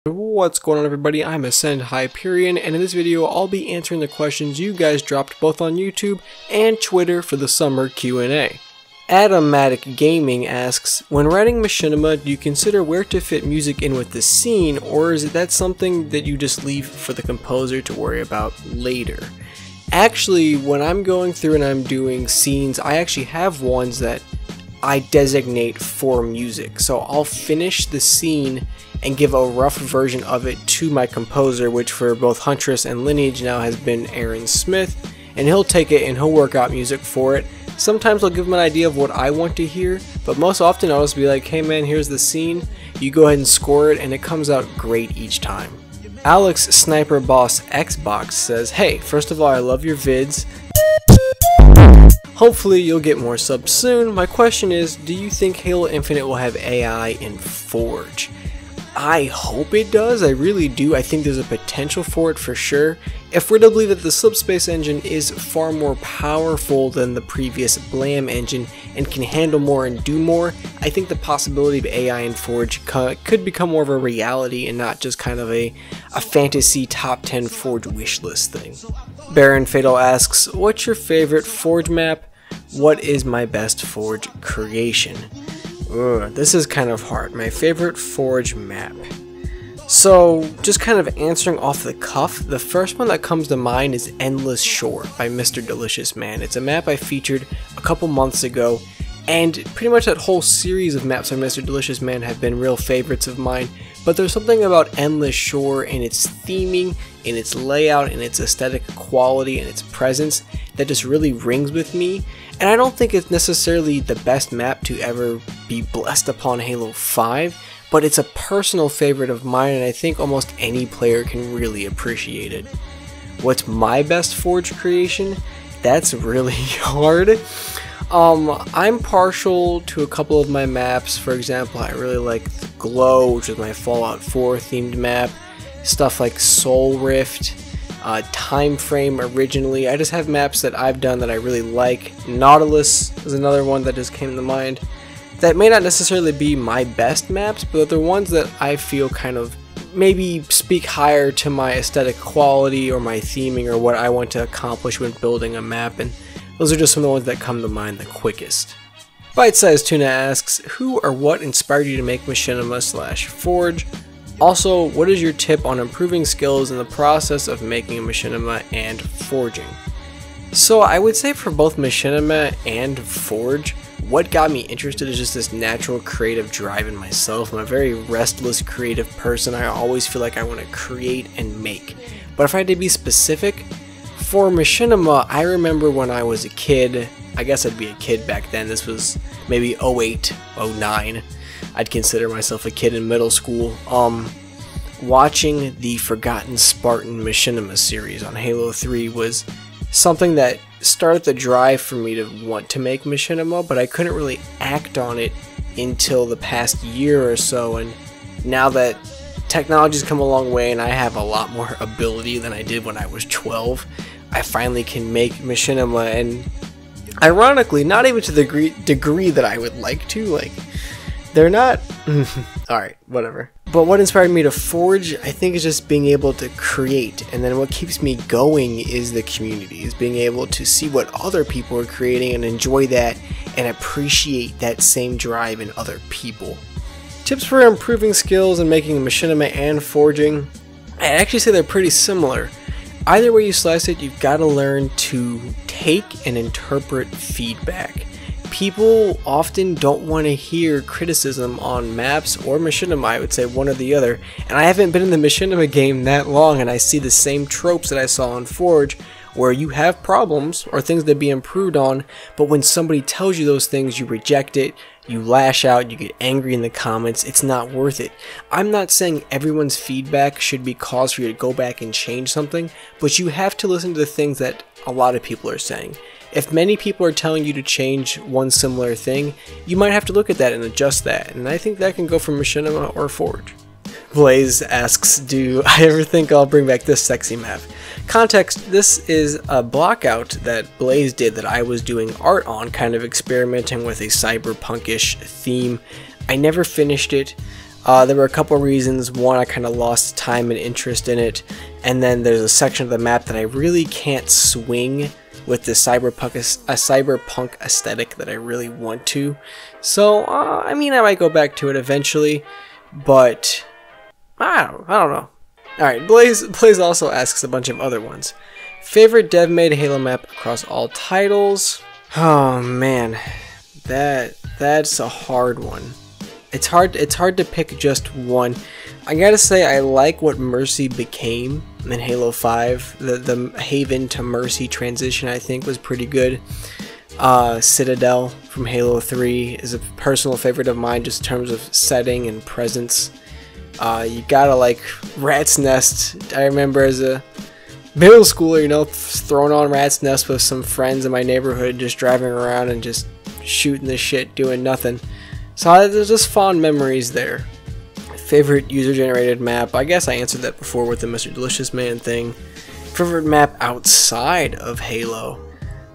What's going on, everybody? I'm Ascend Hyperion, and in this video I'll be answering the questions you guys dropped both on YouTube and Twitter for the summer Q&A. Atomatic Gaming asks, when writing Machinima, do you consider where to fit music in with the scene, or is that something that you just leave for the composer to worry about later? Actually, when I'm going through and I'm doing scenes, I actually have ones that I designate for music. So I'll finish the scene and give a rough version of it to my composer, which for both Huntress and Lineage now has been Aaron Smith, and he'll take it and he'll work out music for it. Sometimes I'll give him an idea of what I want to hear, but most often I'll just be like, hey man, here's the scene, you go ahead and score it, and it comes out great each time. Alex Sniper Boss Xbox says, hey, first of all, I love your vids. Hopefully you'll get more subs soon. My question is, do you think Halo Infinite will have AI in Forge? I hope it does, I really do. I think there's a potential for it for sure. If we're to believe that the Subspace engine is far more powerful than the previous Blam engine and can handle more and do more, I think the possibility of AI in Forge could become more of a reality and not just kind of a fantasy top 10 Forge wishlist thing. Baron Fatal asks, what's your favorite Forge map? What is my best Forge creation? This is kind of hard. My favorite Forge map. So, just kind of answering off the cuff, the first one that comes to mind is Endless Shore by Mr. Delicious Man. It's a map I featured a couple months ago, and pretty much that whole series of maps by Mr. Delicious Man have been real favorites of mine, but there's something about Endless Shore and its theming, in its layout, and its aesthetic quality, and its presence that just really rings with me. And I don't think it's necessarily the best map to ever be blessed upon Halo 5, but it's a personal favorite of mine, and I think almost any player can really appreciate it. What's my best Forge creation? That's really hard. I'm partial to a couple of my maps. For example, I really like the Glow, which is my Fallout 4 themed map. Stuff like Soul Rift. Time Frame originally. I just have maps that I've done that I really like. Nautilus is another one that just came to mind. That may not necessarily be my best maps, but they're ones that I feel kind of maybe speak higher to my aesthetic quality or my theming or what I want to accomplish when building a map, and those are just some of the ones that come to mind the quickest. Bite-Sized Tuna asks, who or what inspired you to make Machinima/Forge? Also, what is your tip on improving skills in the process of making a Machinima and forging? So I would say for both Machinima and Forge, what got me interested is just this natural creative drive in myself. I'm a very restless creative person. I always feel like I want to create and make. But if I had to be specific, for Machinima, I remember when I was a kid, I guess I'd be a kid back then, this was maybe 08, 09. I'd consider myself a kid in middle school, watching the Forgotten Spartan Machinima series on Halo 3 was something that started the drive for me to want to make Machinima, but I couldn't really act on it until the past year or so, and now that technology's come a long way and I have a lot more ability than I did when I was 12, I finally can make Machinima, and ironically, not even to the degree that I would like to, like, they're not, alright, whatever. But what inspired me to Forge, I think, is just being able to create, and then what keeps me going is the community, is being able to see what other people are creating and enjoy that and appreciate that same drive in other people. Tips for improving skills and making Machinima and forging, I'd actually say they're pretty similar. Either way you slice it, you've got to learn to take and interpret feedback. People often don't want to hear criticism on maps or Machinima, I would say one or the other, and I haven't been in the Machinima game that long and I see the same tropes that I saw on Forge, where you have problems or things that be improved on, but when somebody tells you those things, you reject it, you lash out, you get angry in the comments, it's not worth it. I'm not saying everyone's feedback should be cause for you to go back and change something, but you have to listen to the things that a lot of people are saying. If many people are telling you to change one similar thing, you might have to look at that and adjust that, and I think that can go for Machinima or Forge. Blaze asks, do I ever think I'll bring back this sexy map? Context, this is a blockout that Blaze did that I was doing art on, kind of experimenting with a cyberpunkish theme. I never finished it. There were a couple reasons. One, I kind of lost time and interest in it, and then there's a section of the map that I really can't swing with the cyberpunk aesthetic that I really want to. So, I mean, I might go back to it eventually, but I don't know. Alright, Blaze also asks a bunch of other ones. Favorite dev-made Halo map across all titles? Oh man, that's a hard one. It's hard to pick just one. I gotta say, I like what Mercy became in Halo 5. The Haven to Mercy transition, I think, was pretty good. Citadel from Halo 3 is a personal favorite of mine, just in terms of setting and presence. You gotta like Rat's Nest. I remember as a middle schooler, you know, throwing on Rat's Nest with some friends in my neighborhood, just driving around and just shooting the shit, doing nothing. So there's just fond memories there. Favorite user-generated map? I guess I answered that before with the Mr. Delicious Man thing. Favorite map outside of Halo?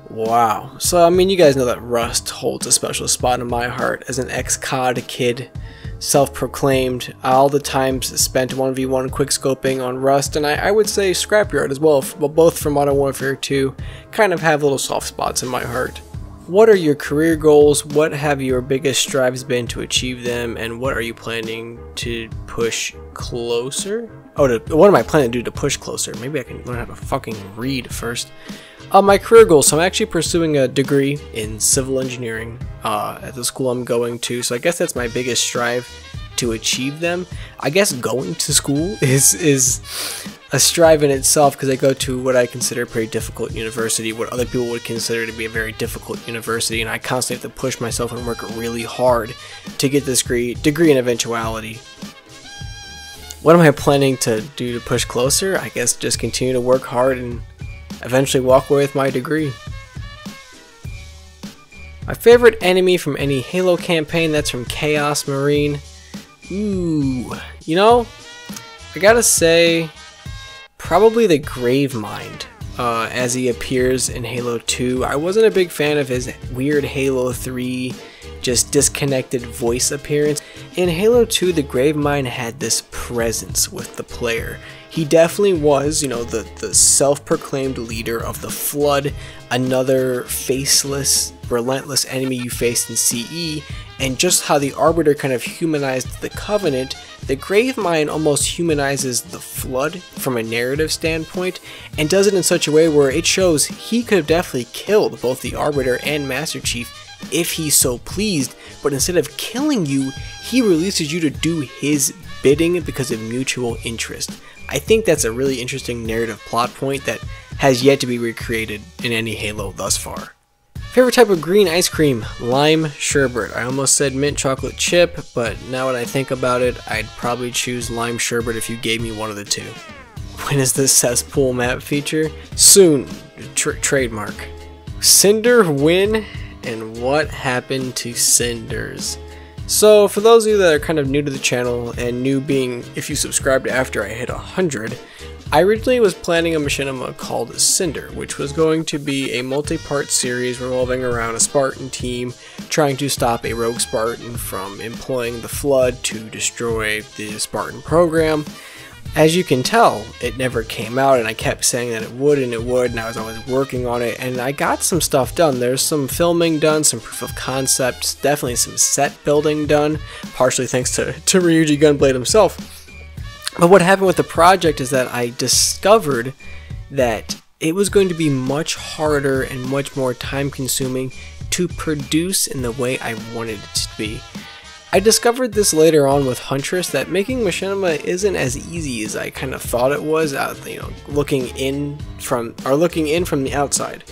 Wow. So, I mean, you guys know that Rust holds a special spot in my heart. As an ex-COD kid, self-proclaimed, all the times spent 1v1 quickscoping on Rust, and I would say Scrapyard as well, both from Modern Warfare 2, kind of have little soft spots in my heart. What are your career goals? What have your biggest strives been to achieve them? And what are you planning to push closer? Oh, what am I planning to do to push closer? Maybe I can learn how to fucking read first. My career goals. So I'm actually pursuing a degree in civil engineering at the school I'm going to. So I guess that's my biggest strive to achieve them. I guess going to school is a strive in itself, because I go to what I consider a pretty difficult university, what other people would consider to be a very difficult university, and I constantly have to push myself and work really hard to get this degree in eventuality. What am I planning to do to push closer? I guess just continue to work hard and eventually walk away with my degree. My favorite enemy from any Halo campaign, that's from Chaos Marine. Ooh, you know, I gotta say, probably the Gravemind, as he appears in Halo 2. I wasn't a big fan of his weird Halo 3, just disconnected voice appearance. In Halo 2, the Gravemind had this presence with the player. He definitely was, you know, the self-proclaimed leader of the Flood, another faceless, relentless enemy you faced in CE, and just how the Arbiter kind of humanized the Covenant, the Gravemind almost humanizes the Flood from a narrative standpoint, and does it in such a way where it shows he could have definitely killed both the Arbiter and Master Chief if he so pleased, but instead of killing you, he releases you to do his bidding because of mutual interest. I think that's a really interesting narrative plot point that has yet to be recreated in any Halo thus far. Favorite type of green ice cream? Lime sherbet. I almost said mint chocolate chip, but now when I think about it, I'd probably choose lime sherbet if you gave me one of the two. When is this cesspool map feature? Soon. Trademark. Cinder win, and what happened to Cinders? So for those of you that are kind of new to the channel, and new being if you subscribed after I hit 100, I originally was planning a machinima called Cinder, which was going to be a multi-part series revolving around a Spartan team trying to stop a rogue Spartan from employing the Flood to destroy the Spartan program. As you can tell, it never came out, and I kept saying that it would, and I was always working on it, and I got some stuff done. There's some filming done, some proof of concepts, definitely some set building done, partially thanks to Ryuji Gunblade himself. But what happened with the project is that I discovered that it was going to be much harder and much more time consuming to produce in the way I wanted it to be. I discovered this later on with Huntress, that making machinima isn't as easy as I kind of thought it was, you know, looking in from the outside.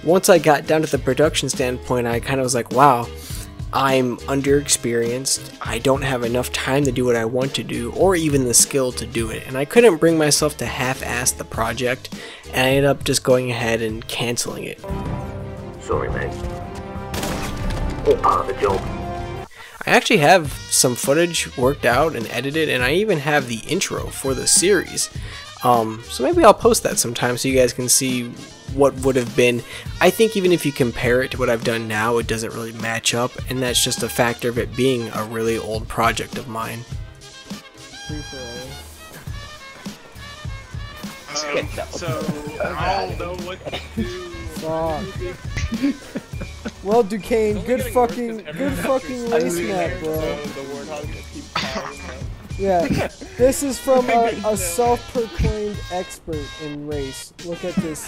Once I got down to the production standpoint, I kind of was like, wow, I'm underexperienced, I don't have enough time to do what I want to do, or even the skill to do it, and I couldn't bring myself to half-ass the project, and I ended up just going ahead and canceling it. Sorry, mate. All part of the job. I actually have some footage worked out and edited, and I even have the intro for the series. So maybe I'll post that sometime so you guys can see what would have been. I think even if you compare it to what I've done now, it doesn't really match up, and that's just a factor of it being a really old project of mine. free for all. So I don't know what to do. Fuck. Well, Duquesne, good fucking race map, bro. The warthog's gonna keep piling up. Yeah, this is from a self-proclaimed expert in race. Look at this